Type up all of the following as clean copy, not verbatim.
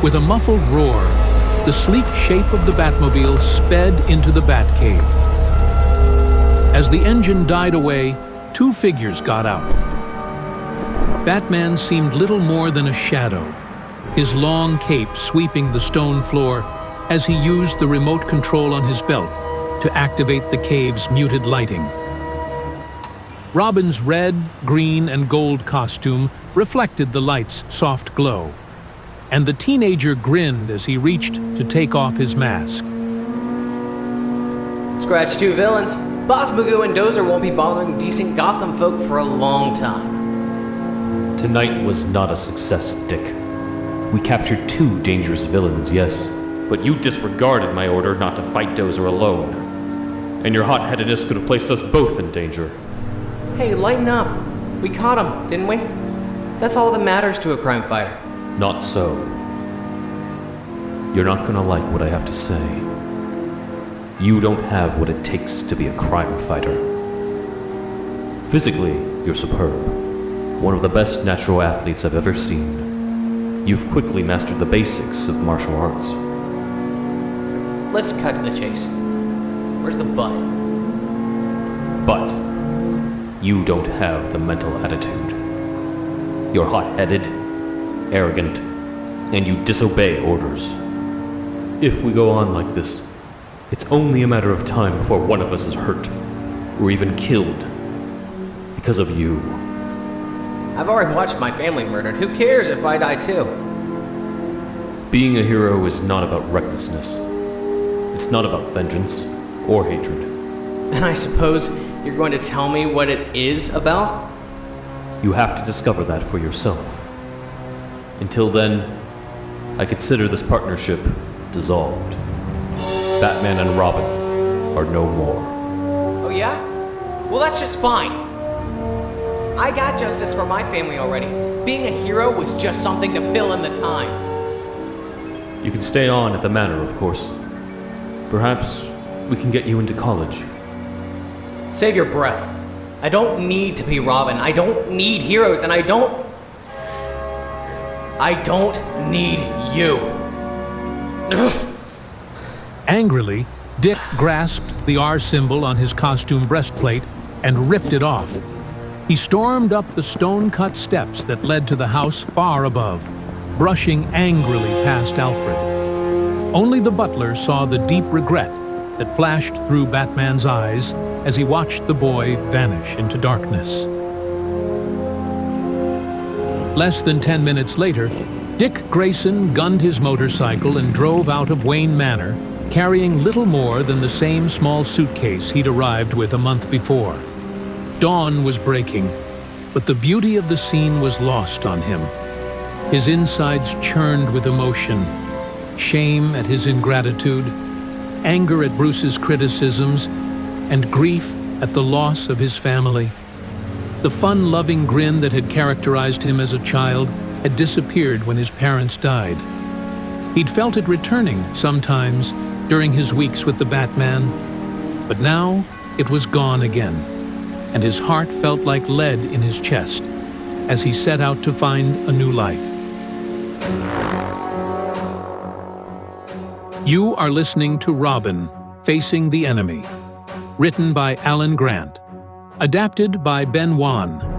With a muffled roar, the sleek shape of the Batmobile sped into the Batcave. As the engine died away, two figures got out. Batman seemed little more than a shadow, his long cape sweeping the stone floor as he used the remote control on his belt to activate the cave's muted lighting. Robin's red, green, and gold costume reflected the light's soft glow, and the teenager grinned as he reached to take off his mask. Scratch two villains. Boss Magoo and Dozer won't be bothering decent Gotham folk for a long time. Tonight was not a success, Dick. We captured two dangerous villains, yes, but you disregarded my order not to fight Dozer alone. And your hot-headedness could have placed us both in danger. Hey, lighten up. We caught him, didn't we? That's all that matters to a crime fighter. Not so. You're not gonna like what I have to say. You don't have what it takes to be a crime fighter. Physically, you're superb. One of the best natural athletes I've ever seen. You've quickly mastered the basics of martial arts. Let's cut to the chase. Where's the butt? But you don't have the mental attitude. You're hot-headed, arrogant, and you disobey orders. If we go on like this, it's only a matter of time before one of us is hurt, or even killed, because of you. I've already watched my family murdered. Who cares if I die too? Being a hero is not about recklessness. It's not about vengeance or hatred. And I suppose you're going to tell me what it is about? You have to discover that for yourself. Until then, I consider this partnership dissolved. Batman and Robin are no more. Oh yeah? Well, that's just fine. I got justice for my family already. Being a hero was just something to fill in the time. You can stay on at the manor, of course. Perhaps we can get you into college. Save your breath. I don't need to be Robin. I don't need heroes, and I don't need you. Angrily, Dick grasped the R symbol on his costume breastplate and ripped it off. He stormed up the stone-cut steps that led to the house far above, brushing angrily past Alfred. Only the butler saw the deep regret that flashed through Batman's eyes as he watched the boy vanish into darkness. Less than 10 minutes later, Dick Grayson gunned his motorcycle and drove out of Wayne Manor, carrying little more than the same small suitcase he'd arrived with a month before. Dawn was breaking, but the beauty of the scene was lost on him. His insides churned with emotion, shame at his ingratitude, anger at Bruce's criticisms, and grief at the loss of his family. The fun-loving grin that had characterized him as a child had disappeared when his parents died. He'd felt it returning sometimes during his weeks with the Batman, but now it was gone again, and his heart felt like lead in his chest as he set out to find a new life. You are listening to Robin, Facing the Enemy, written by Alan Grant, adapted by Ben Wan.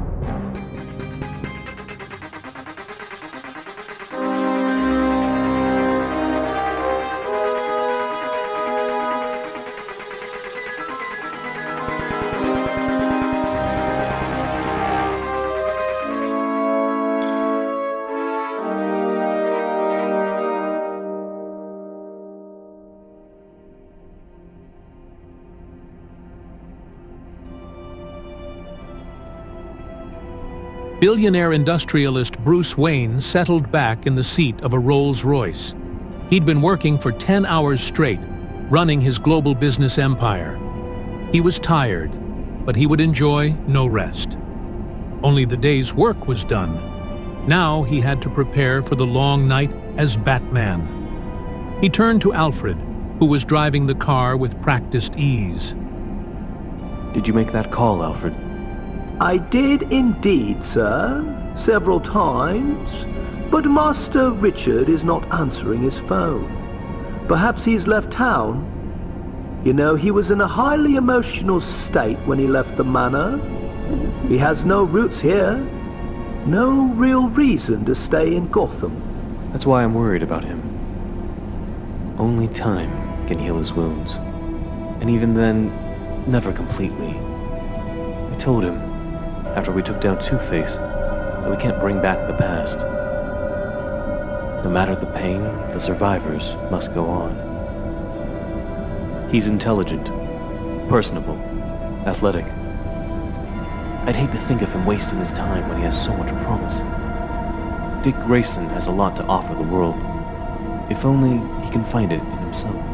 Billionaire industrialist Bruce Wayne settled back in the seat of a Rolls-Royce. He'd been working for 10 hours straight, running his global business empire. He was tired, but he would enjoy no rest. Only the day's work was done. Now he had to prepare for the long night as Batman. He turned to Alfred, who was driving the car with practiced ease. Did you make that call, Alfred? I did indeed, sir. Several times. But Master Richard is not answering his phone. Perhaps he's left town. You know, he was in a highly emotional state when he left the manor. He has no roots here. No real reason to stay in Gotham. That's why I'm worried about him. Only time can heal his wounds. And even then, never completely. I told him, after we took down Two-Face, that we can't bring back the past. No matter the pain, the survivors must go on. He's intelligent, personable, athletic. I'd hate to think of him wasting his time when he has so much promise. Dick Grayson has a lot to offer the world. If only he can find it in himself.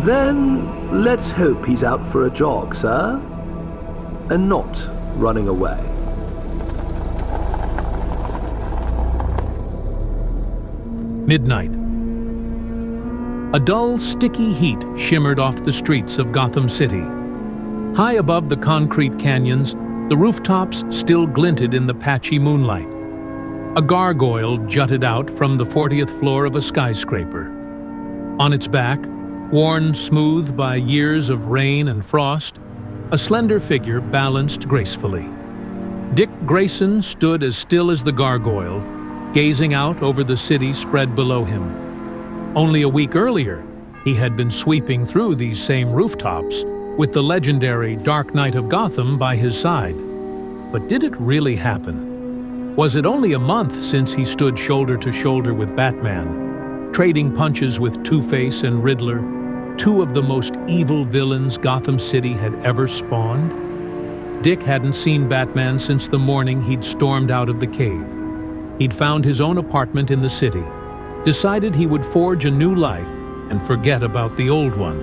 Then let's hope he's out for a jog, sir. And not running away. Midnight. A dull, sticky heat shimmered off the streets of Gotham City. High above the concrete canyons, the rooftops still glinted in the patchy moonlight. A gargoyle jutted out from the 40th floor of a skyscraper. On its back, worn smooth by years of rain and frost, a slender figure balanced gracefully. Dick Grayson stood as still as the gargoyle, gazing out over the city spread below him. Only a week earlier, he had been sweeping through these same rooftops with the legendary Dark Knight of Gotham by his side. But did it really happen? Was it only a month since he stood shoulder to shoulder with Batman, trading punches with Two-Face and Riddler, two of the most evil villains Gotham City had ever spawned? Dick hadn't seen Batman since the morning he'd stormed out of the cave. He'd found his own apartment in the city, decided he would forge a new life and forget about the old one.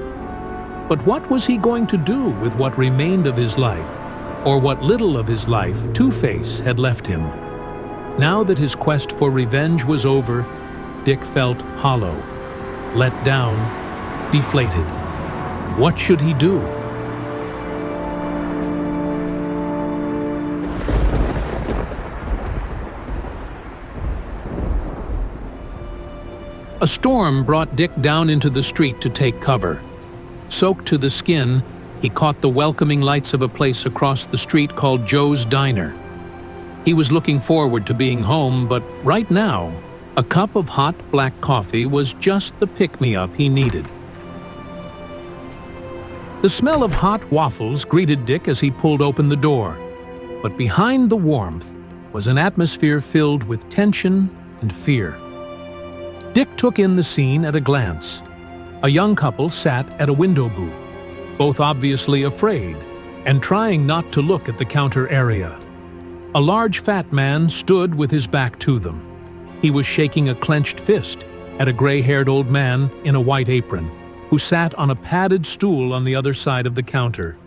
But what was he going to do with what remained of his life, or what little of his life Two-Face had left him? Now that his quest for revenge was over, Dick felt hollow, let down, deflated. What should he do? A storm brought Dick down into the street to take cover. Soaked to the skin, he caught the welcoming lights of a place across the street called Joe's Diner. He was looking forward to being home, but right now, a cup of hot black coffee was just the pick-me-up he needed. The smell of hot waffles greeted Dick as he pulled open the door, but behind the warmth was an atmosphere filled with tension and fear. Dick took in the scene at a glance. A young couple sat at a window booth, both obviously afraid and trying not to look at the counter area. A large fat man stood with his back to them. He was shaking a clenched fist at a gray-haired old man in a white apron, who sat on a padded stool on the other side of the counter.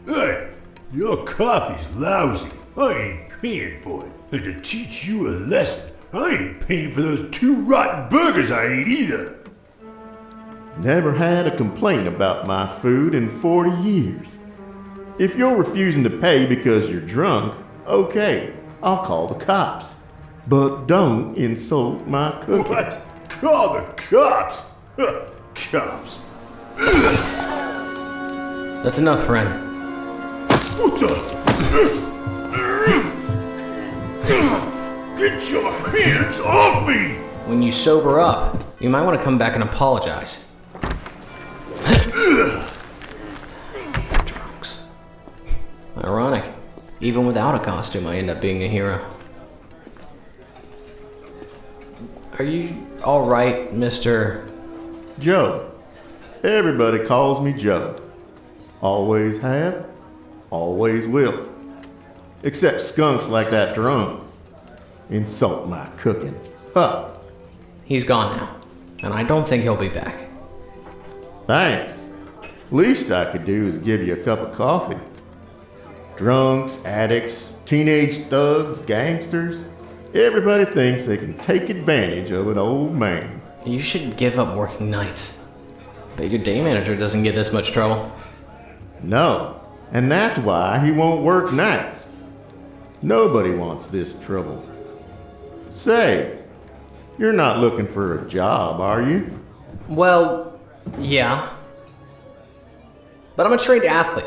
Hey, your coffee's lousy. I ain't paying for it. And to teach you a lesson, I ain't paying for those 2 rotten burgers I ate either. Never had a complaint about my food in 40 years. If you're refusing to pay because you're drunk, okay, I'll call the cops. But don't insult my cooking. What? Call the cops? Cops. That's enough, friend. What the? Get your hands off me! When you sober up, you might want to come back and apologize. Drunks. Ironic. Even without a costume, I end up being a hero. Are you alright, Mr. Joe. Everybody calls me Joe. Always have, always will. Except skunks like that drunk. Insult my cooking. Huh. He's gone now, and I don't think he'll be back. Thanks. Least I could do is give you a cup of coffee. Drunks, addicts, teenage thugs, gangsters. Everybody thinks they can take advantage of an old man. You should give up working nights. Bet your day manager doesn't get this much trouble. No, and that's why he won't work nights. Nobody wants this trouble. Say, you're not looking for a job, are you? Well, yeah. But I'm a trained athlete.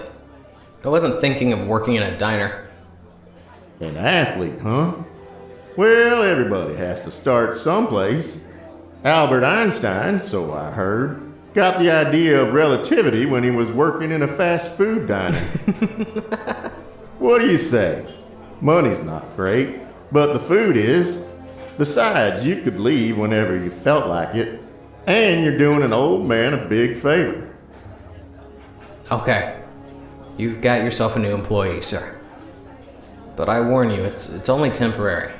I wasn't thinking of working in a diner. An athlete, huh? Well, everybody has to start someplace. Albert Einstein, so I heard, got the idea of relativity when he was working in a fast food diner. What do you say? Money's not great, but the food is. Besides, you could leave whenever you felt like it, and you're doing an old man a big favor. Okay. You've got yourself a new employee, sir. But I warn you, it's only temporary.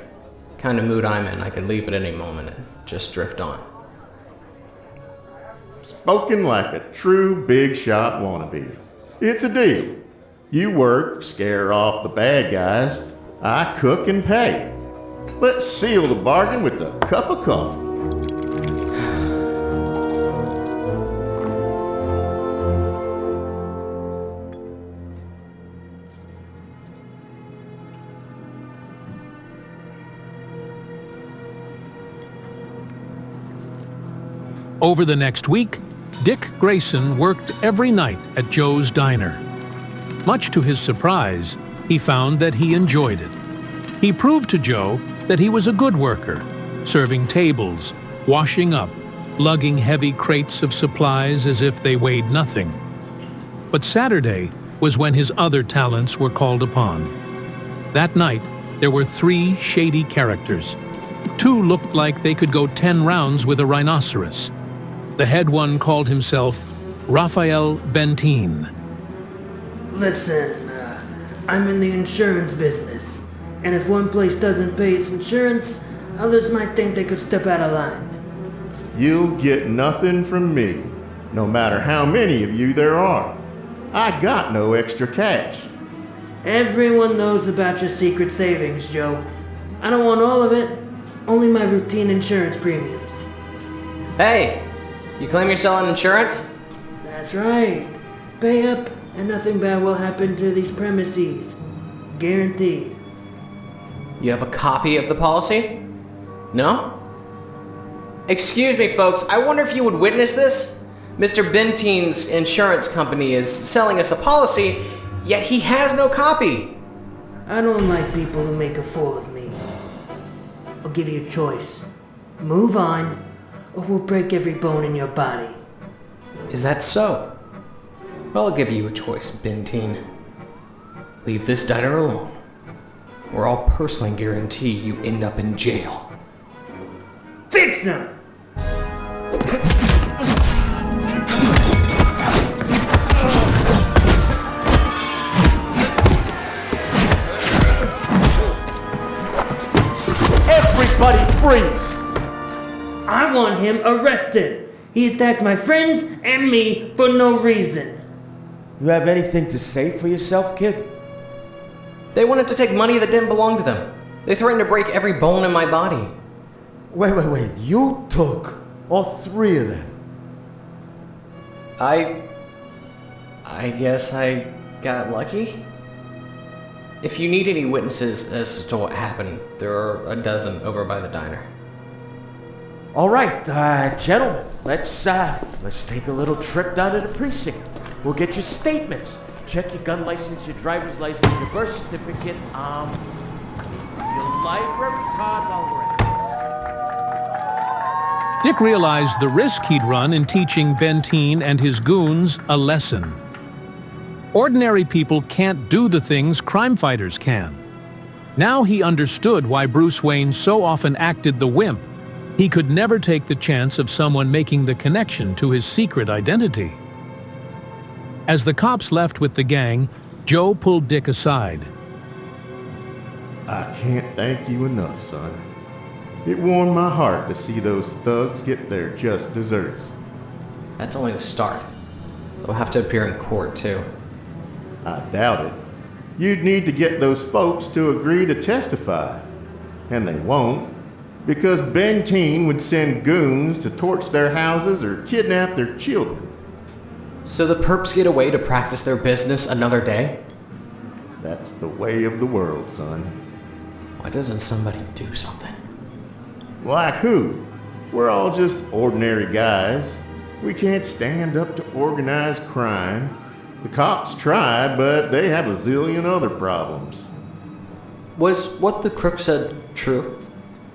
The kind of mood I'm in, I could leave at any moment and just drift on. Spoken like a true big shot wannabe. It's a deal. You work, scare off the bad guys. I cook and pay. Let's seal the bargain with a cup of coffee. Over the next week, Dick Grayson worked every night at Joe's diner. Much to his surprise, he found that he enjoyed it. He proved to Joe that he was a good worker, serving tables, washing up, lugging heavy crates of supplies as if they weighed nothing. But Saturday was when his other talents were called upon. That night, there were 3 shady characters. 2 looked like they could go 10 rounds with a rhinoceros. The head one called himself Raphael Benteen. Listen, I'm in the insurance business, and if one place doesn't pay its insurance, others might think they could step out of line. You'll get nothing from me, no matter how many of you there are. I got no extra cash. Everyone knows about your secret savings, Joe. I don't want all of it, only my routine insurance premiums. Hey! You claim you're selling insurance? That's right. Pay up, and nothing bad will happen to these premises. Guaranteed. You have a copy of the policy? No? Excuse me, folks. I wonder if you would witness this? Mr. Benteen's insurance company is selling us a policy, yet he has no copy. I don't like people who make a fool of me. I'll give you a choice. Move on, or we'll break every bone in your body. Is that so? Well, I'll give you a choice, Benteen. Leave this diner alone, or I'll personally guarantee you end up in jail. Fix him! Everybody freeze! I want him arrested. He attacked my friends and me for no reason. You have anything to say for yourself, kid? They wanted to take money that didn't belong to them. They threatened to break every bone in my body. Wait. You took all 3 of them. I guess I got lucky? If you need any witnesses as to what happened, there are a dozen over by the diner. All right, gentlemen, let's take a little trip down to the precinct. We'll get your statements. Check your gun license, your driver's license, your birth certificate, your library card while we're at it. Dick realized the risk he'd run in teaching Benteen and his goons a lesson. Ordinary people can't do the things crime fighters can. Now he understood why Bruce Wayne so often acted the wimp. He could never take the chance of someone making the connection to his secret identity. As the cops left with the gang, Joe pulled Dick aside. I can't thank you enough, son. It warmed my heart to see those thugs get their just desserts. That's only the start. They'll have to appear in court, too. I doubt it. You'd need to get those folks to agree to testify. And they won't, because Benteen would send goons to torch their houses or kidnap their children. So the perps get away to practice their business another day? That's the way of the world, son. Why doesn't somebody do something? Like who? We're all just ordinary guys. We can't stand up to organized crime. The cops try, but they have a zillion other problems. Was what the crook said true?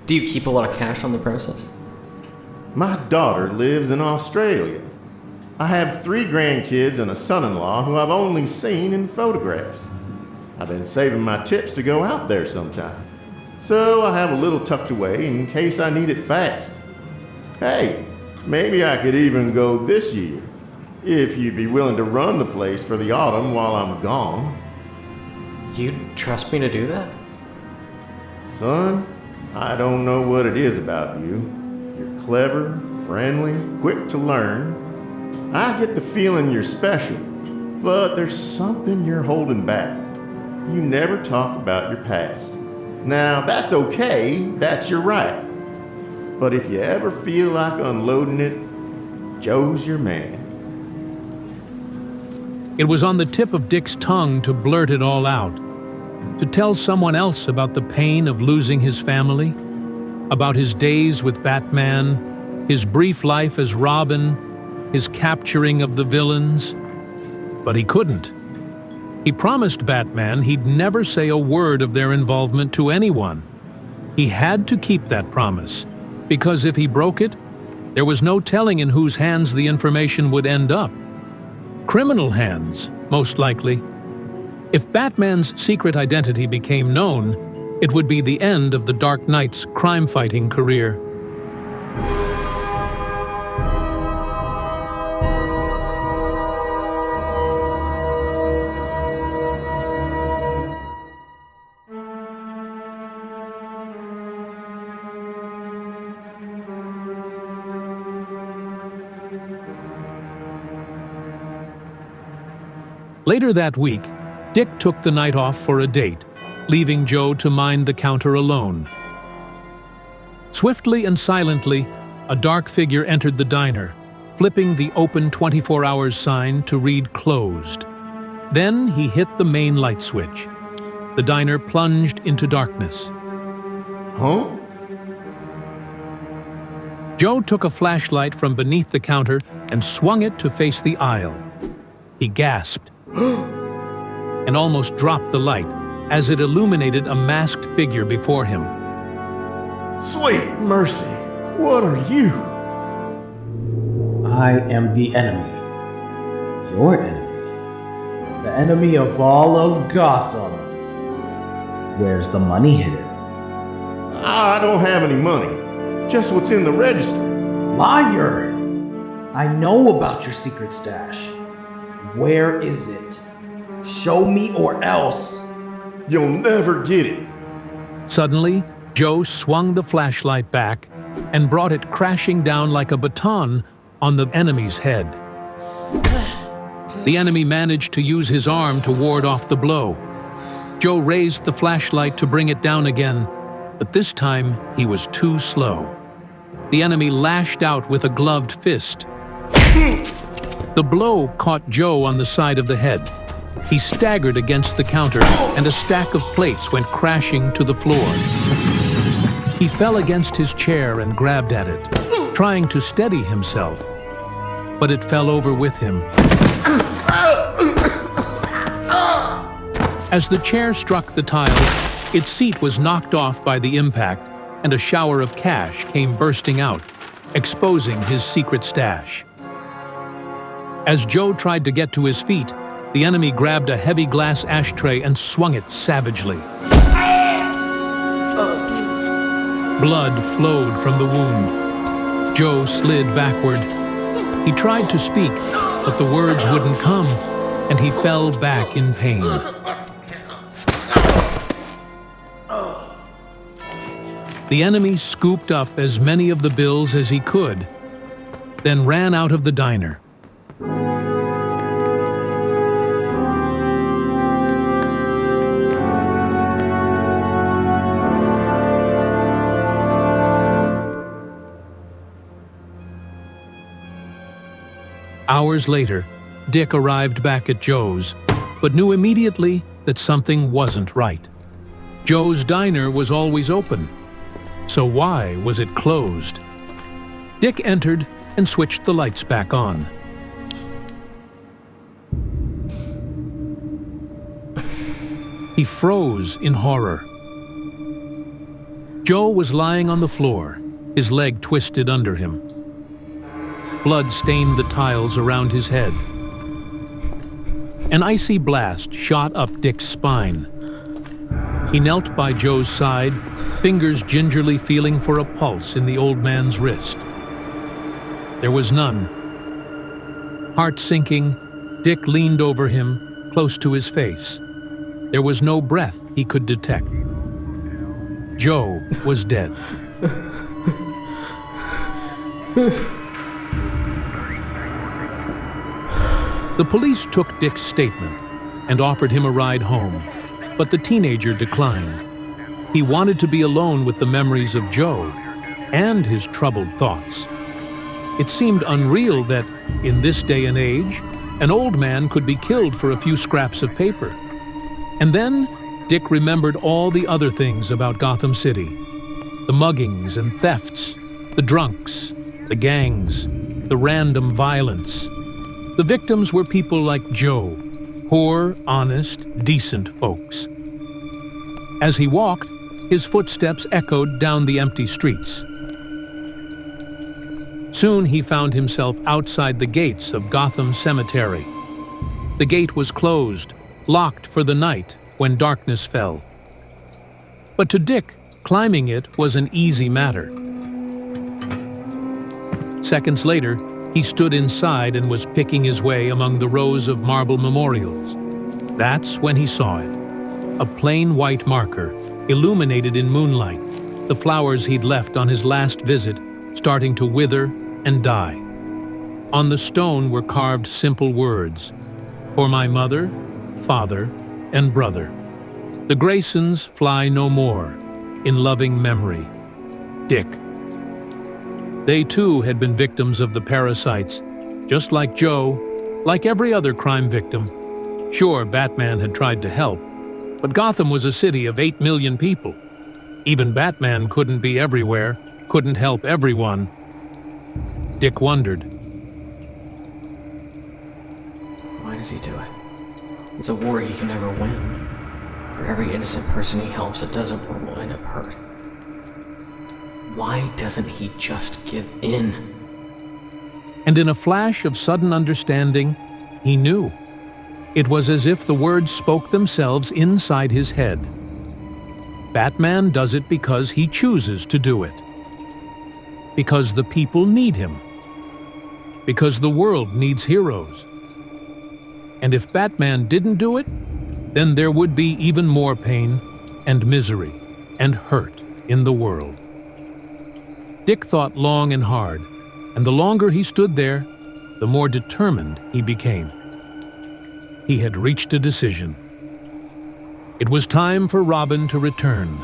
Do you keep a lot of cash on the premises? My daughter lives in Australia. I have 3 grandkids and a son-in-law who I've only seen in photographs. I've been saving my tips to go out there sometime. So I have a little tucked away in case I need it fast. Hey, maybe I could even go this year, if you'd be willing to run the place for the autumn while I'm gone. You'd trust me to do that? Son, I don't know what it is about you. You're clever, friendly, quick to learn. I get the feeling you're special, but there's something you're holding back. You never talk about your past. Now, that's okay, that's your right. But if you ever feel like unloading it, Joe's your man. It was on the tip of Dick's tongue to blurt it all out, to tell someone else about the pain of losing his family, about his days with Batman, his brief life as Robin, his capturing of the villains. But he couldn't. He promised Batman he'd never say a word of their involvement to anyone. He had to keep that promise, because if he broke it, there was no telling in whose hands the information would end up. Criminal hands, most likely. If Batman's secret identity became known, it would be the end of the Dark Knight's crime-fighting career. Later that week, Dick took the night off for a date, leaving Joe to mind the counter alone. Swiftly and silently, a dark figure entered the diner, flipping the open 24 hours sign to read closed. Then he hit the main light switch. The diner plunged into darkness. Huh? Joe took a flashlight from beneath the counter and swung it to face the aisle. He gasped and almost dropped the light as it illuminated a masked figure before him. Sweet mercy, what are you? I am the enemy. Your enemy. The enemy of all of Gotham. Where's the money hidden? I don't have any money. Just what's in the register. Liar! I know about your secret stash. Where is it? Show me or else. You'll never get it. Suddenly, Joe swung the flashlight back and brought it crashing down like a baton on the enemy's head. The enemy managed to use his arm to ward off the blow. Joe raised the flashlight to bring it down again, but this time he was too slow. The enemy lashed out with a gloved fist. The blow caught Joe on the side of the head. He staggered against the counter, and a stack of plates went crashing to the floor. He fell against his chair and grabbed at it, trying to steady himself, but it fell over with him. As the chair struck the tiles, its seat was knocked off by the impact, and a shower of cash came bursting out, exposing his secret stash. As Joe tried to get to his feet, the enemy grabbed a heavy glass ashtray and swung it savagely. Blood flowed from the wound. Joe slid backward. He tried to speak, but the words wouldn't come, and he fell back in pain. The enemy scooped up as many of the bills as he could, then ran out of the diner. Hours later, Dick arrived back at Joe's, but knew immediately that something wasn't right. Joe's diner was always open. So why was it closed? Dick entered and switched the lights back on. He froze in horror. Joe was lying on the floor, his leg twisted under him. Blood stained the tiles around his head. An icy blast shot up Dick's spine. He knelt by Joe's side, fingers gingerly feeling for a pulse in the old man's wrist. There was none. Heart sinking, Dick leaned over him, close to his face. There was no breath he could detect. Joe was dead. The police took Dick's statement and offered him a ride home, but the teenager declined. He wanted to be alone with the memories of Joe and his troubled thoughts. It seemed unreal that, in this day and age, an old man could be killed for a few scraps of paper. And then Dick remembered all the other things about Gotham City. The muggings and thefts, the drunks, the gangs, the random violence. The victims were people like Joe, poor, honest, decent folks. As he walked, his footsteps echoed down the empty streets. Soon he found himself outside the gates of Gotham Cemetery. The gate was closed, locked for the night when darkness fell. But to Dick, climbing it was an easy matter. Seconds later, he stood inside and was picking his way among the rows of marble memorials. That's when he saw it. A plain white marker, illuminated in moonlight, the flowers he'd left on his last visit starting to wither and die. On the stone were carved simple words: "For my mother, father, and brother. The Graysons fly no more. In loving memory. Dick." They too had been victims of the parasites, just like Joe, like every other crime victim. Sure, Batman had tried to help, but Gotham was a city of 8 million people. Even Batman couldn't be everywhere, couldn't help everyone. Dick wondered. Why does he do it? It's a war he can never win. For every innocent person he helps, a dozen more will end up hurt. Why doesn't he just give in? And in a flash of sudden understanding, he knew. It was as if the words spoke themselves inside his head. Batman does it because he chooses to do it. Because the people need him. Because the world needs heroes. And if Batman didn't do it, then there would be even more pain and misery and hurt in the world. Dick thought long and hard, and the longer he stood there, the more determined he became. He had reached a decision. It was time for Robin to return.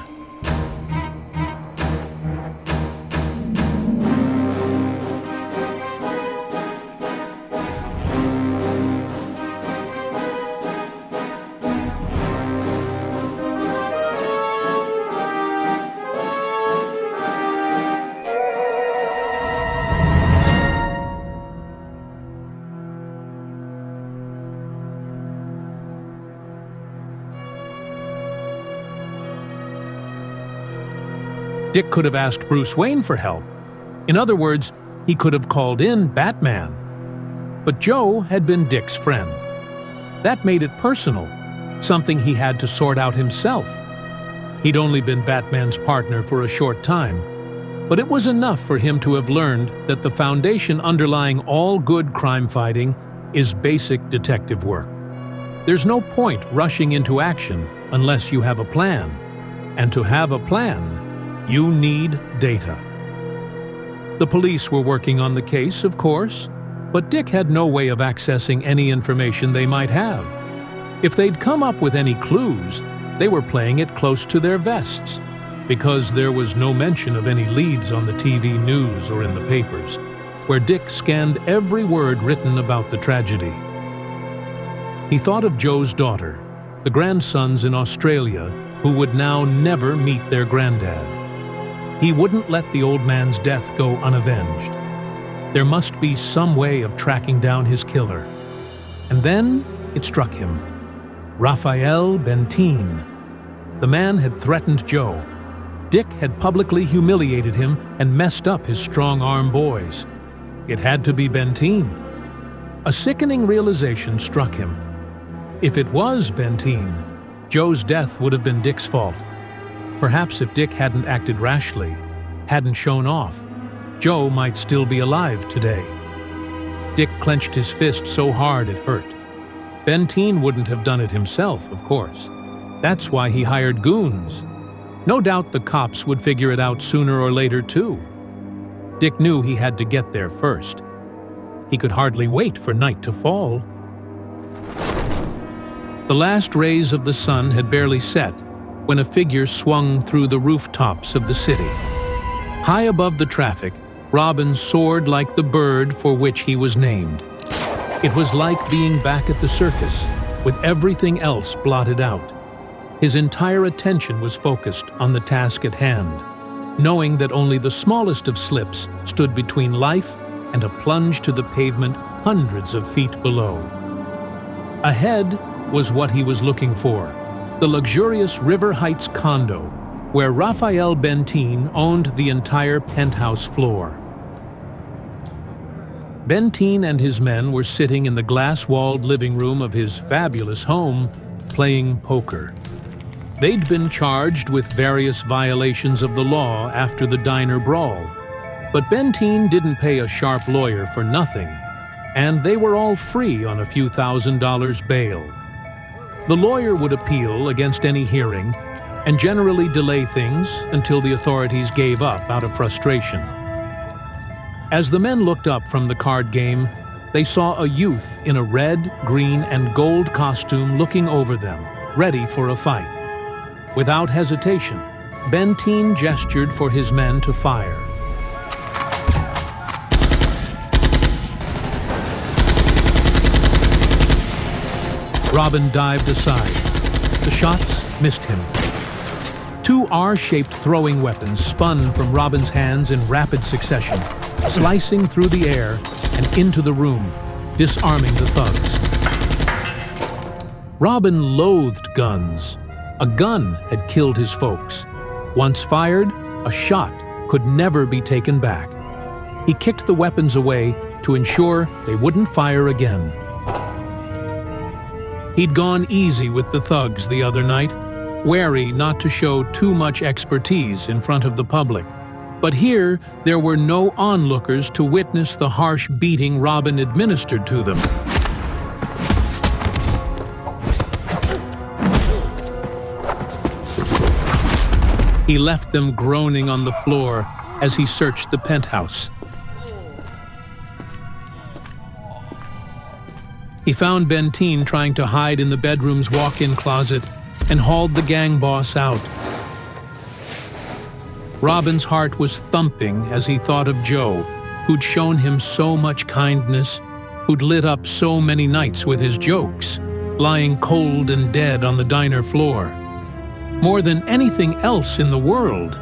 Dick could have asked Bruce Wayne for help. In other words, he could have called in Batman. But Joe had been Dick's friend. That made it personal, something he had to sort out himself. He'd only been Batman's partner for a short time, but it was enough for him to have learned that the foundation underlying all good crime fighting is basic detective work. There's no point rushing into action unless you have a plan. And to have a plan, you need data. The police were working on the case, of course, but Dick had no way of accessing any information they might have. If they'd come up with any clues, they were playing it close to their vests, because there was no mention of any leads on the TV news or in the papers, where Dick scanned every word written about the tragedy. He thought of Joe's daughter, the grandsons in Australia who would now never meet their granddad. He wouldn't let the old man's death go unavenged. There must be some way of tracking down his killer. And then it struck him. Raphael Benteen. The man had threatened Joe. Dick had publicly humiliated him and messed up his strong-arm boys. It had to be Benteen. A sickening realization struck him. If it was Benteen, Joe's death would have been Dick's fault. Perhaps if Dick hadn't acted rashly, hadn't shown off, Joe might still be alive today. Dick clenched his fist so hard it hurt. Benteen wouldn't have done it himself, of course. That's why he hired goons. No doubt the cops would figure it out sooner or later, too. Dick knew he had to get there first. He could hardly wait for night to fall. The last rays of the sun had barely set when a figure swung through the rooftops of the city. High above the traffic, Robin soared like the bird for which he was named. It was like being back at the circus, with everything else blotted out. His entire attention was focused on the task at hand, knowing that only the smallest of slips stood between life and a plunge to the pavement hundreds of feet below. Ahead was what he was looking for, the luxurious River Heights condo, where Raphael Benteen owned the entire penthouse floor. Benteen and his men were sitting in the glass-walled living room of his fabulous home, playing poker. They'd been charged with various violations of the law after the diner brawl, but Benteen didn't pay a sharp lawyer for nothing, and they were all free on a few $1,000s bail. The lawyer would appeal against any hearing and generally delay things until the authorities gave up out of frustration. As the men looked up from the card game, they saw a youth in a red, green, and gold costume looking over them, ready for a fight. Without hesitation, Benteen gestured for his men to fire. Robin dived aside. The shots missed him. Two R-shaped throwing weapons spun from Robin's hands in rapid succession, slicing through the air and into the room, disarming the thugs. Robin loathed guns. A gun had killed his folks. Once fired, a shot could never be taken back. He kicked the weapons away to ensure they wouldn't fire again. He'd gone easy with the thugs the other night, wary not to show too much expertise in front of the public. But here, there were no onlookers to witness the harsh beating Robin administered to them. He left them groaning on the floor as he searched the penthouse. He found Benteen trying to hide in the bedroom's walk-in closet and hauled the gang boss out. Robin's heart was thumping as he thought of Joe, who'd shown him so much kindness, who'd lit up so many nights with his jokes, lying cold and dead on the diner floor. More than anything else in the world,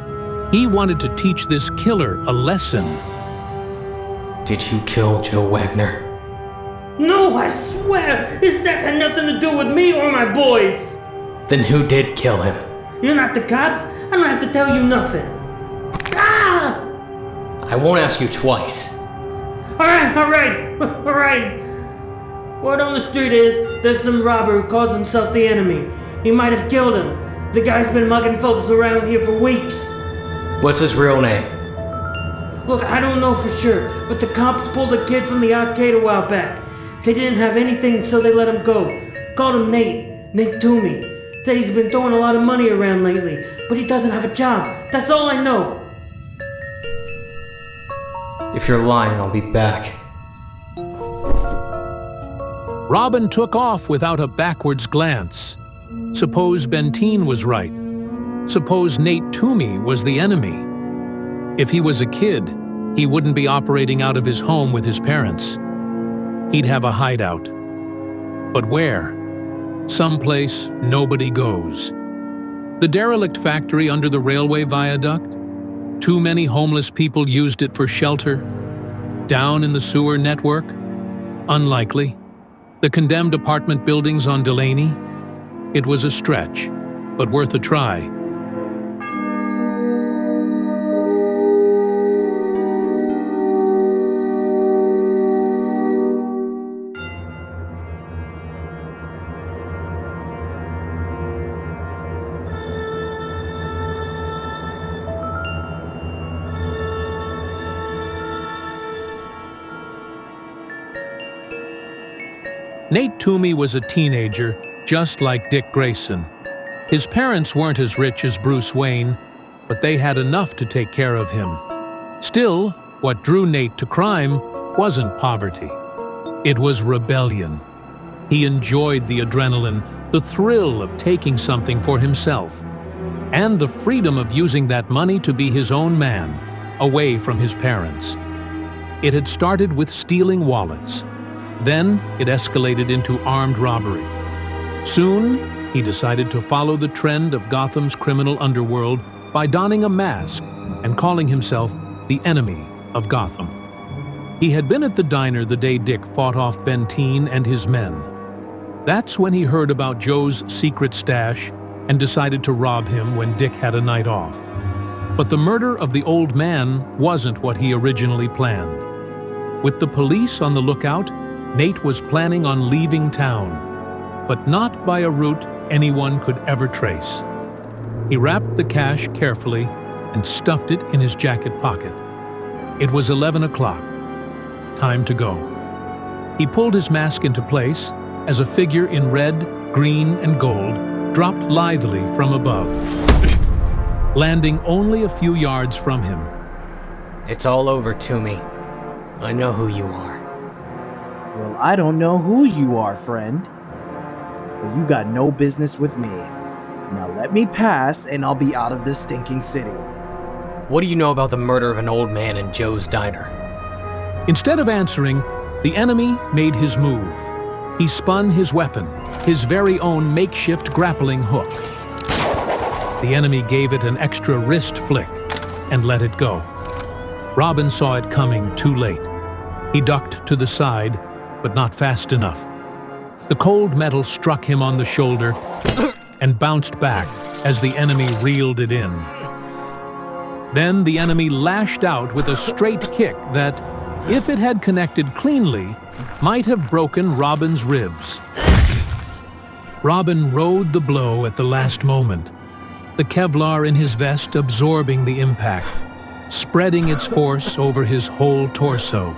he wanted to teach this killer a lesson. Did you kill Joe Wagner? No, I swear! His death had nothing to do with me or my boys! Then who did kill him? You're not the cops. I don't have to tell you nothing. Ah! I won't ask you twice. Alright. Word on the street is there's some robber who calls himself the Enemy. He might have killed him. The guy's been mugging folks around here for weeks. What's his real name? Look, I don't know for sure, but the cops pulled a kid from the arcade a while back. They didn't have anything, so they let him go. Called him Nate Toomey. Said he's been throwing a lot of money around lately, but he doesn't have a job. That's all I know. If you're lying, I'll be back. Robin took off without a backwards glance. Suppose Benteen was right. Suppose Nate Toomey was the enemy. If he was a kid, he wouldn't be operating out of his home with his parents. He'd have a hideout. But where? Someplace nobody goes. The derelict factory under the railway viaduct? Too many homeless people used it for shelter? Down in the sewer network? Unlikely. The condemned apartment buildings on Delaney? It was a stretch, but worth a try. Nate Toomey was a teenager, just like Dick Grayson. His parents weren't as rich as Bruce Wayne, but they had enough to take care of him. Still, what drew Nate to crime wasn't poverty. It was rebellion. He enjoyed the adrenaline, the thrill of taking something for himself, and the freedom of using that money to be his own man, away from his parents. It had started with stealing wallets. Then it escalated into armed robbery. Soon, he decided to follow the trend of Gotham's criminal underworld by donning a mask and calling himself the Enemy of Gotham. He had been at the diner the day Dick fought off Benteen and his men. That's when he heard about Joe's secret stash and decided to rob him when Dick had a night off. But the murder of the old man wasn't what he originally planned. With the police on the lookout, Nate was planning on leaving town, but not by a route anyone could ever trace. He wrapped the cash carefully and stuffed it in his jacket pocket. It was 11 o'clock. Time to go. He pulled his mask into place as a figure in red, green, and gold dropped lithely from above, landing only a few yards from him. It's all over, Toomey. I know who you are. Well, I don't know who you are, friend. But you got no business with me. Now let me pass and I'll be out of this stinking city. What do you know about the murder of an old man in Joe's diner? Instead of answering, the enemy made his move. He spun his weapon, his very own makeshift grappling hook. The enemy gave it an extra wrist flick and let it go. Robin saw it coming too late. He ducked to the side, but not fast enough. The cold metal struck him on the shoulder and bounced back as the enemy reeled it in. Then the enemy lashed out with a straight kick that, if it had connected cleanly, might have broken Robin's ribs. Robin rode the blow at the last moment, the Kevlar in his vest absorbing the impact, spreading its force over his whole torso.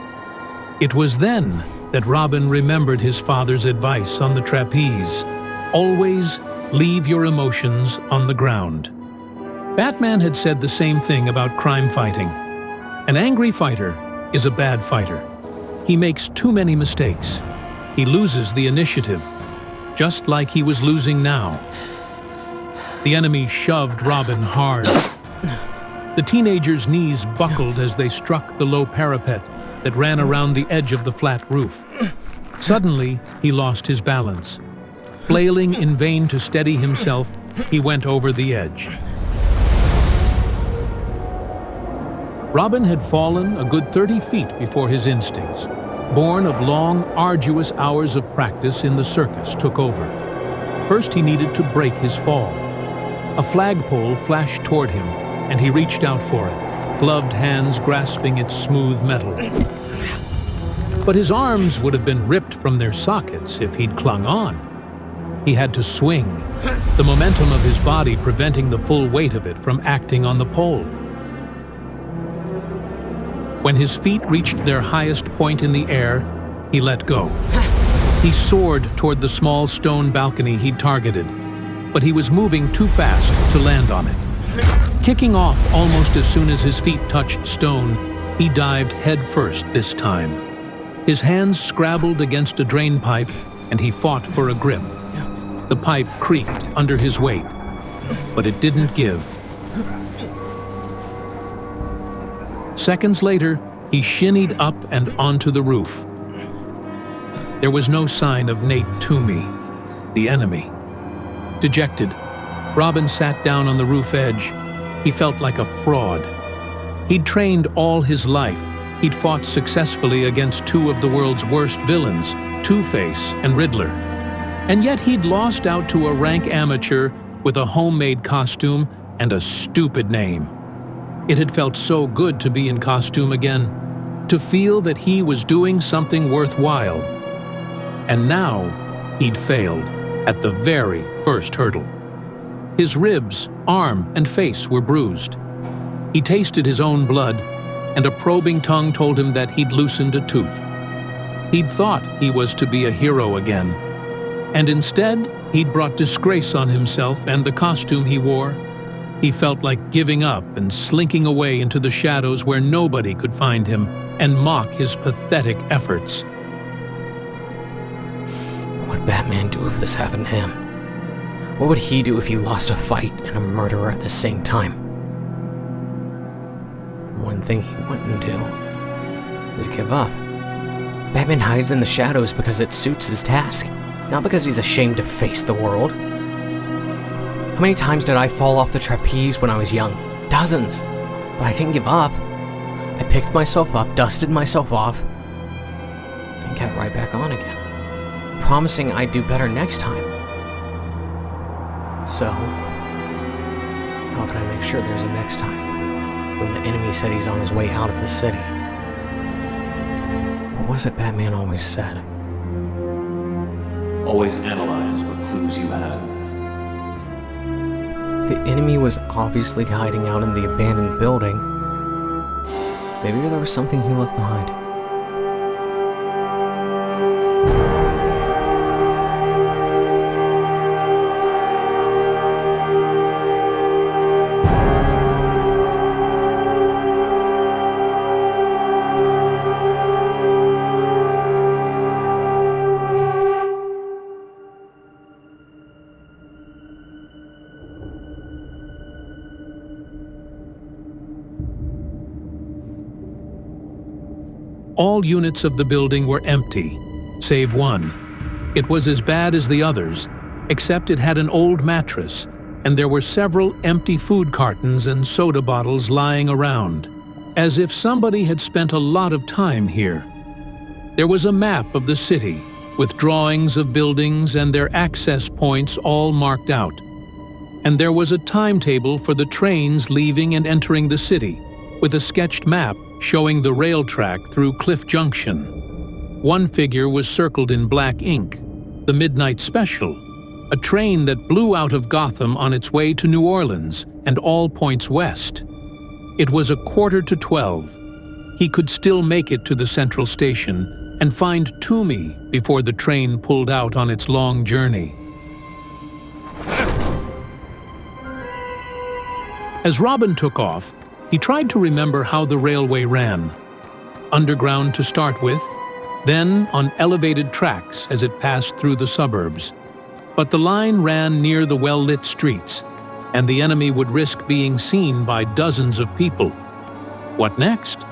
It was then that Robin remembered his father's advice on the trapeze: always leave your emotions on the ground. Batman had said the same thing about crime fighting. An angry fighter is a bad fighter. He makes too many mistakes. He loses the initiative, just like he was losing now. The enemy shoved Robin hard. The teenager's knees buckled as they struck the low parapet that ran around the edge of the flat roof. Suddenly, he lost his balance. Flailing in vain to steady himself, he went over the edge. Robin had fallen a good 30 feet before his instincts. Born of long, arduous hours of practice in the circus took over. First, he needed to break his fall. A flagpole flashed toward him, and he reached out for it, gloved hands grasping its smooth metal. But his arms would have been ripped from their sockets if he'd clung on. He had to swing, the momentum of his body preventing the full weight of it from acting on the pole. When his feet reached their highest point in the air, he let go. He soared toward the small stone balcony he'd targeted, but he was moving too fast to land on it. Kicking off almost as soon as his feet touched stone, he dived head first this time. His hands scrabbled against a drain pipe, and he fought for a grip. The pipe creaked under his weight, but it didn't give. Seconds later, he shinnied up and onto the roof. There was no sign of Nate Toomey, the enemy. Dejected, Robin sat down on the roof edge. He felt like a fraud. He'd trained all his life. He'd fought successfully against two of the world's worst villains, Two-Face and Riddler. And yet he'd lost out to a rank amateur with a homemade costume and a stupid name. It had felt so good to be in costume again, to feel that he was doing something worthwhile. And now he'd failed at the very first hurdle. His ribs, arm, and face were bruised. He tasted his own blood, and a probing tongue told him that he'd loosened a tooth. He'd thought he was to be a hero again, and instead he'd brought disgrace on himself and the costume he wore. He felt like giving up and slinking away into the shadows where nobody could find him and mock his pathetic efforts. What would Batman do if this happened to him? What would he do if he lost a fight and a murderer at the same time? One thing he wouldn't do is give up. Batman hides in the shadows because it suits his task, not because he's ashamed to face the world. How many times did I fall off the trapeze when I was young? Dozens. But I didn't give up. I picked myself up, dusted myself off, and got right back on again, promising I'd do better next time. So, how can I make sure there's a next time when the enemy said he's on his way out of the city? What was it Batman always said? Always analyze what clues you have. The enemy was obviously hiding out in the abandoned building. Maybe there was something he left behind. All units of the building were empty, save one. It was as bad as the others, except it had an old mattress, and there were several empty food cartons and soda bottles lying around, as if somebody had spent a lot of time here. There was a map of the city, with drawings of buildings and their access points all marked out. And there was a timetable for the trains leaving and entering the city, with a sketched map showing the rail track through Cliff Junction. One figure was circled in black ink, the Midnight Special, a train that blew out of Gotham on its way to New Orleans and all points west. It was 11:45. He could still make it to the central station and find Toomey before the train pulled out on its long journey. As Robin took off, he tried to remember how the railway ran. Underground to start with, then on elevated tracks as it passed through the suburbs. But the line ran near the well-lit streets, and the enemy would risk being seen by dozens of people. What next?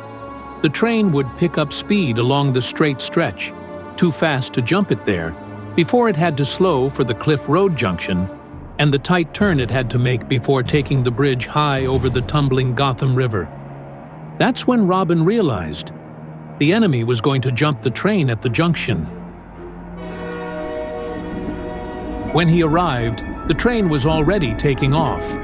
The train would pick up speed along the straight stretch, too fast to jump it there, before it had to slow for the Cliff Road junction and the tight turn it had to make before taking the bridge high over the tumbling Gotham River. That's when Robin realized the enemy was going to jump the train at the junction. When he arrived, the train was already taking off.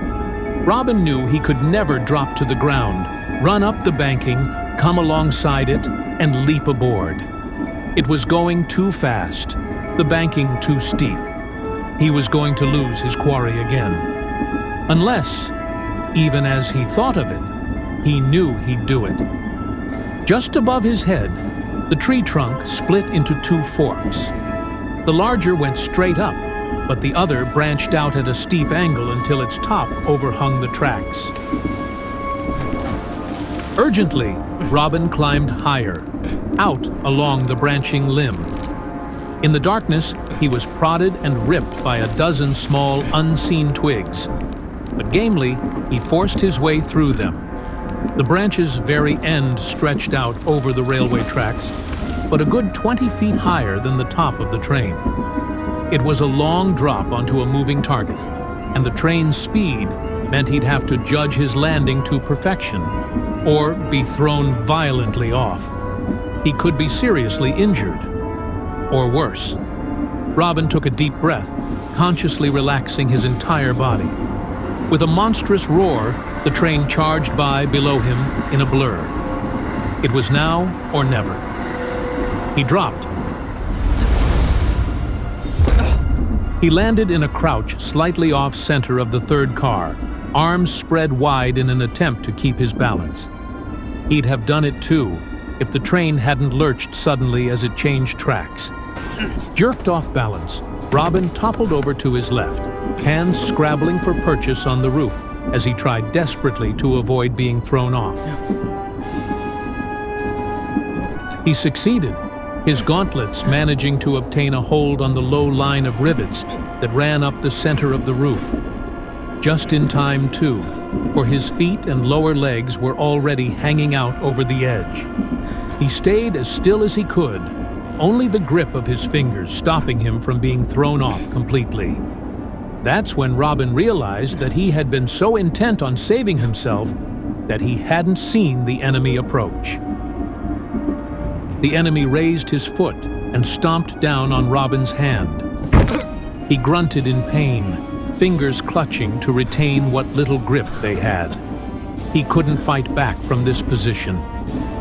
Robin knew he could never drop to the ground, run up the banking, come alongside it, and leap aboard. It was going too fast, the banking too steep. He was going to lose his quarry again. Unless, even as he thought of it, he knew he'd do it. Just above his head, the tree trunk split into two forks. The larger went straight up, but the other branched out at a steep angle until its top overhung the tracks. Urgently, Robin climbed higher, out along the branching limb. In the darkness, he was prodded and ripped by a dozen small, unseen twigs. But gamely, he forced his way through them. The branch's very end stretched out over the railway tracks, but a good 20 feet higher than the top of the train. It was a long drop onto a moving target, and the train's speed meant he'd have to judge his landing to perfection, or be thrown violently off. He could be seriously injured, or worse. Robin took a deep breath, consciously relaxing his entire body. With a monstrous roar, the train charged by below him in a blur. It was now or never. He dropped. He landed in a crouch slightly off-center of the third car, arms spread wide in an attempt to keep his balance. He'd have done it too, if the train hadn't lurched suddenly as it changed tracks. Jerked off balance, Robin toppled over to his left, hands scrabbling for purchase on the roof as he tried desperately to avoid being thrown off. He succeeded, his gauntlets managing to obtain a hold on the low line of rivets that ran up the center of the roof. Just in time, too, for his feet and lower legs were already hanging out over the edge. He stayed as still as he could, only the grip of his fingers stopping him from being thrown off completely. That's when Robin realized that he had been so intent on saving himself that he hadn't seen the enemy approach. The enemy raised his foot and stomped down on Robin's hand. He grunted in pain, fingers clutching to retain what little grip they had. He couldn't fight back from this position,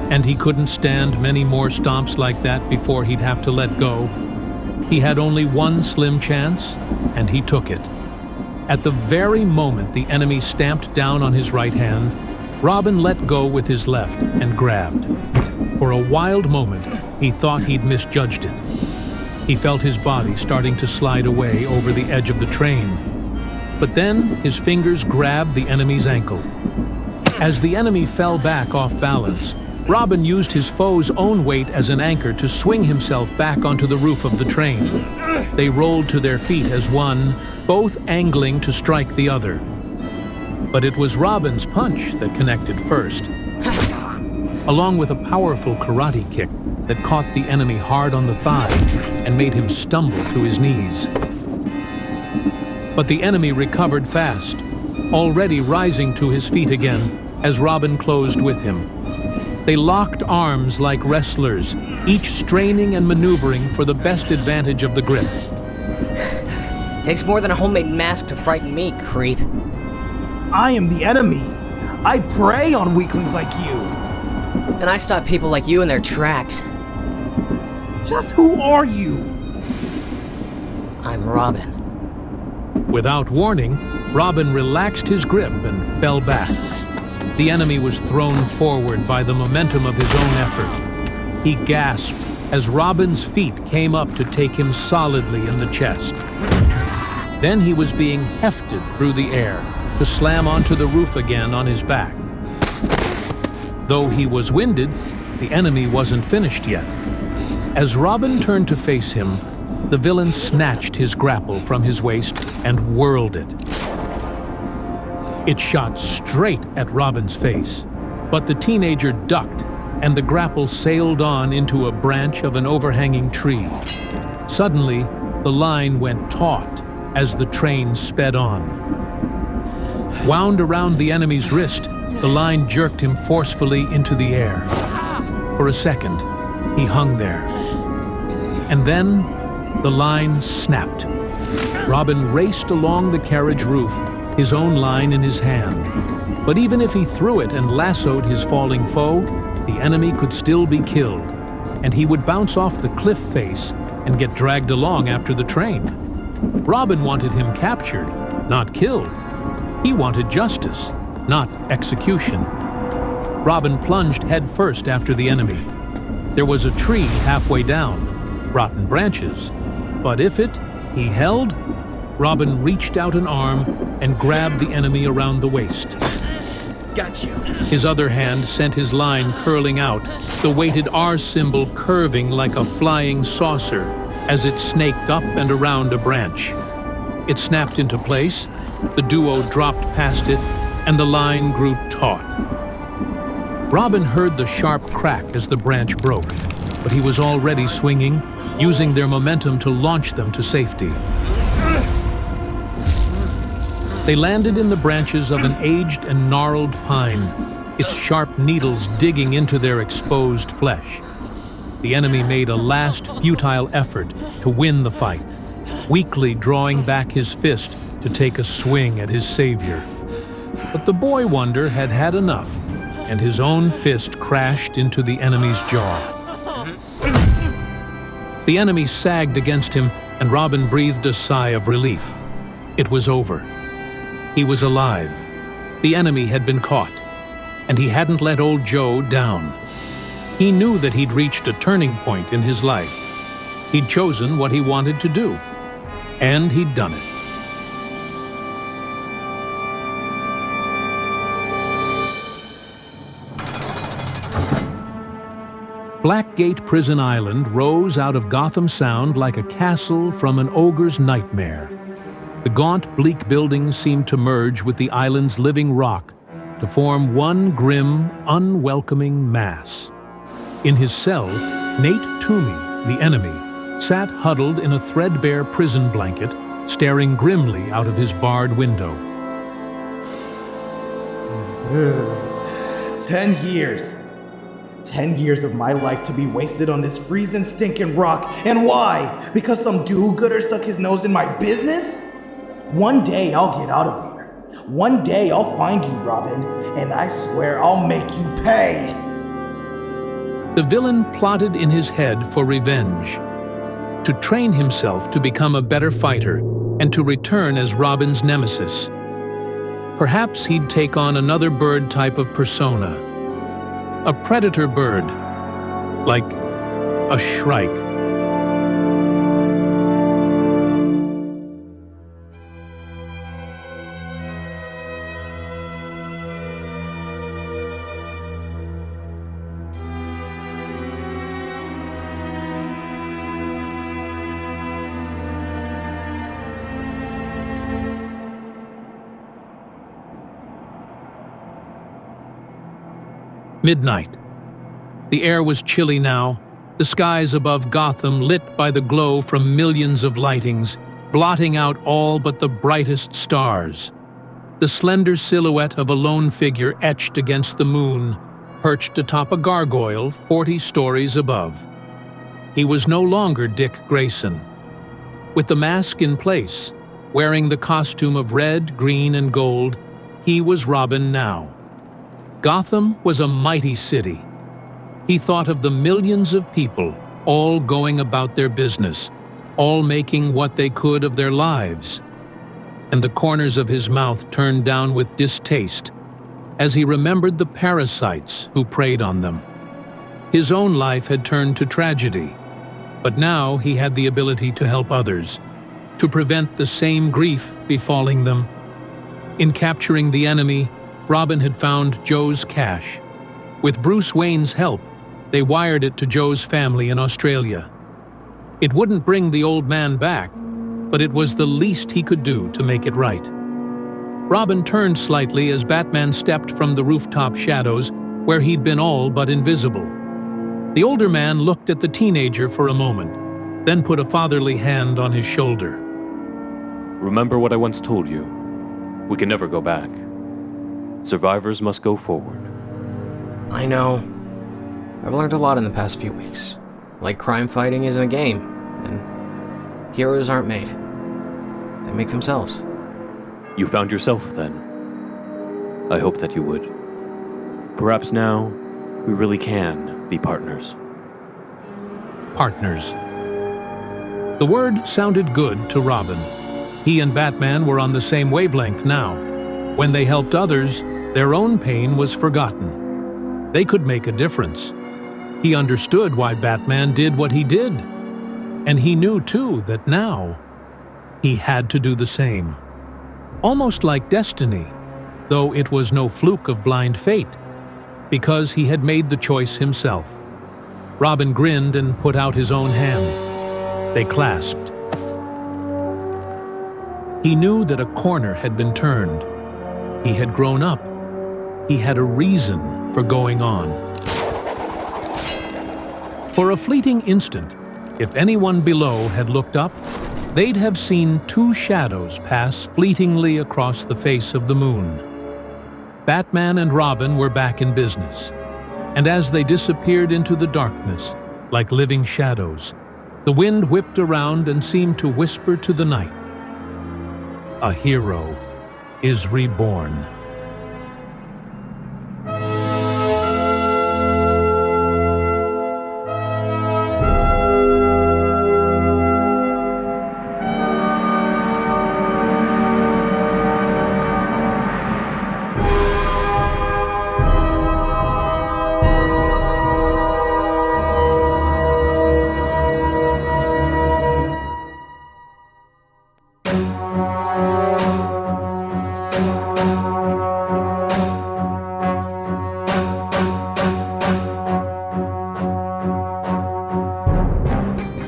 and he couldn't stand many more stomps like that before he'd have to let go. He had only one slim chance, and he took it. At the very moment the enemy stamped down on his right hand, Robin let go with his left and grabbed. For a wild moment, he thought he'd misjudged it. He felt his body starting to slide away over the edge of the train. But then his fingers grabbed the enemy's ankle. As the enemy fell back off balance, Robin used his foe's own weight as an anchor to swing himself back onto the roof of the train. They rolled to their feet as one, both angling to strike the other. But it was Robin's punch that connected first, along with a powerful karate kick that caught the enemy hard on the thigh and made him stumble to his knees. But the enemy recovered fast, already rising to his feet again as Robin closed with him. They locked arms like wrestlers, each straining and maneuvering for the best advantage of the grip. Takes more than a homemade mask to frighten me, creep. I am the enemy. I prey on weaklings like you. And I stop people like you in their tracks. Just who are you? I'm Robin. Without warning, Robin relaxed his grip and fell back. The enemy was thrown forward by the momentum of his own effort. He gasped as Robin's feet came up to take him solidly in the chest. Then he was being hefted through the air to slam onto the roof again on his back. Though he was winded, the enemy wasn't finished yet. As Robin turned to face him, the villain snatched his grapple from his waist and whirled it. It shot straight at Robin's face, but the teenager ducked, and the grapple sailed on into a branch of an overhanging tree. Suddenly, the line went taut as the train sped on. Wound around the enemy's wrist, the line jerked him forcefully into the air. For a second, he hung there. And then, the line snapped. Robin raced along the carriage roof, his own line in his hand. But even if he threw it and lassoed his falling foe, the enemy could still be killed, and he would bounce off the cliff face and get dragged along after the train. Robin wanted him captured, not killed. He wanted justice, not execution. Robin plunged headfirst after the enemy. There was a tree halfway down, rotten branches, but if he held, Robin reached out an arm and grabbed the enemy around the waist. Got you. His other hand sent his line curling out, the weighted R symbol curving like a flying saucer as it snaked up and around a branch. It snapped into place, the duo dropped past it, and the line grew taut. Robin heard the sharp crack as the branch broke, but he was already swinging, using their momentum to launch them to safety. They landed in the branches of an aged and gnarled pine, its sharp needles digging into their exposed flesh. The enemy made a last futile effort to win the fight, weakly drawing back his fist to take a swing at his savior. But the boy wonder had had enough, and his own fist crashed into the enemy's jaw. The enemy sagged against him, and Robin breathed a sigh of relief. It was over. He was alive. The enemy had been caught, and he hadn't let old Joe down. He knew that he'd reached a turning point in his life. He'd chosen what he wanted to do, and he'd done it. Blackgate Prison Island rose out of Gotham Sound like a castle from an ogre's nightmare. The gaunt, bleak buildings seemed to merge with the island's living rock to form one grim, unwelcoming mass. In his cell, Nate Toomey, the enemy, sat huddled in a threadbare prison blanket, staring grimly out of his barred window. 10 years. 10 years of my life to be wasted on this freezing, stinking rock. And why? Because some do-gooder stuck his nose in my business? One day I'll get out of here. One day I'll find you, Robin, and I swear I'll make you pay. The villain plotted in his head for revenge, to train himself to become a better fighter and to return as Robin's nemesis. Perhaps he'd take on another bird type of persona. A predator bird, like a shrike. Midnight. The air was chilly now, the skies above Gotham lit by the glow from millions of lightings, blotting out all but the brightest stars. The slender silhouette of a lone figure etched against the moon, perched atop a gargoyle 40 stories above. He was no longer Dick Grayson. With the mask in place, wearing the costume of red, green, and gold, he was Robin now. Gotham was a mighty city. He thought of the millions of people, all going about their business, all making what they could of their lives. And the corners of his mouth turned down with distaste as he remembered the parasites who preyed on them. His own life had turned to tragedy, but now he had the ability to help others, to prevent the same grief befalling them. In capturing the enemy, Robin had found Joe's cash. With Bruce Wayne's help, they wired it to Joe's family in Australia. It wouldn't bring the old man back, but it was the least he could do to make it right. Robin turned slightly as Batman stepped from the rooftop shadows where he'd been all but invisible. The older man looked at the teenager for a moment, then put a fatherly hand on his shoulder. Remember what I once told you. We can never go back. Survivors must go forward. I know. I've learned a lot in the past few weeks. Like crime fighting isn't a game, and heroes aren't made. They make themselves. You found yourself, then. I hope that you would. Perhaps now, we really can be partners. Partners. The word sounded good to Robin. He and Batman were on the same wavelength now. When they helped others, their own pain was forgotten. They could make a difference. He understood why Batman did what he did. And he knew, too, that now he had to do the same. Almost like destiny, though it was no fluke of blind fate, because he had made the choice himself. Robin grinned and put out his own hand. They clasped. He knew that a corner had been turned. He had grown up. He had a reason for going on. For a fleeting instant, if anyone below had looked up, they'd have seen two shadows pass fleetingly across the face of the moon. Batman and Robin were back in business, and as they disappeared into the darkness, like living shadows, the wind whipped around and seemed to whisper to the night, "A hero is reborn."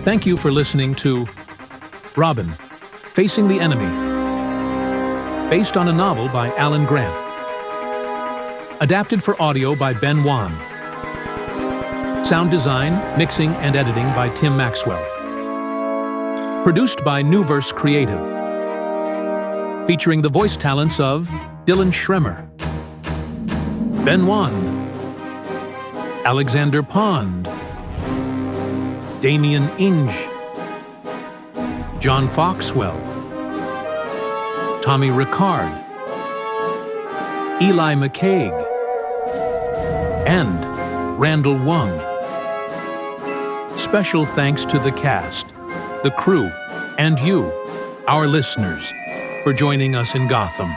Thank you for listening to Robin, Facing the Enemy, based on a novel by Alan Grant. Adapted for audio by Ben Wan. Sound design, mixing, and editing by Tim Maxwell. Produced by Newverse Creative. Featuring the voice talents of Dylan Schremer, Ben Wan, Alexander Pond, Damien Inge, John Foxwell, Tommy Ricard, Eli McCaig, and Randall Wung. Special thanks to the cast, the crew, and you, our listeners, for joining us in Gotham.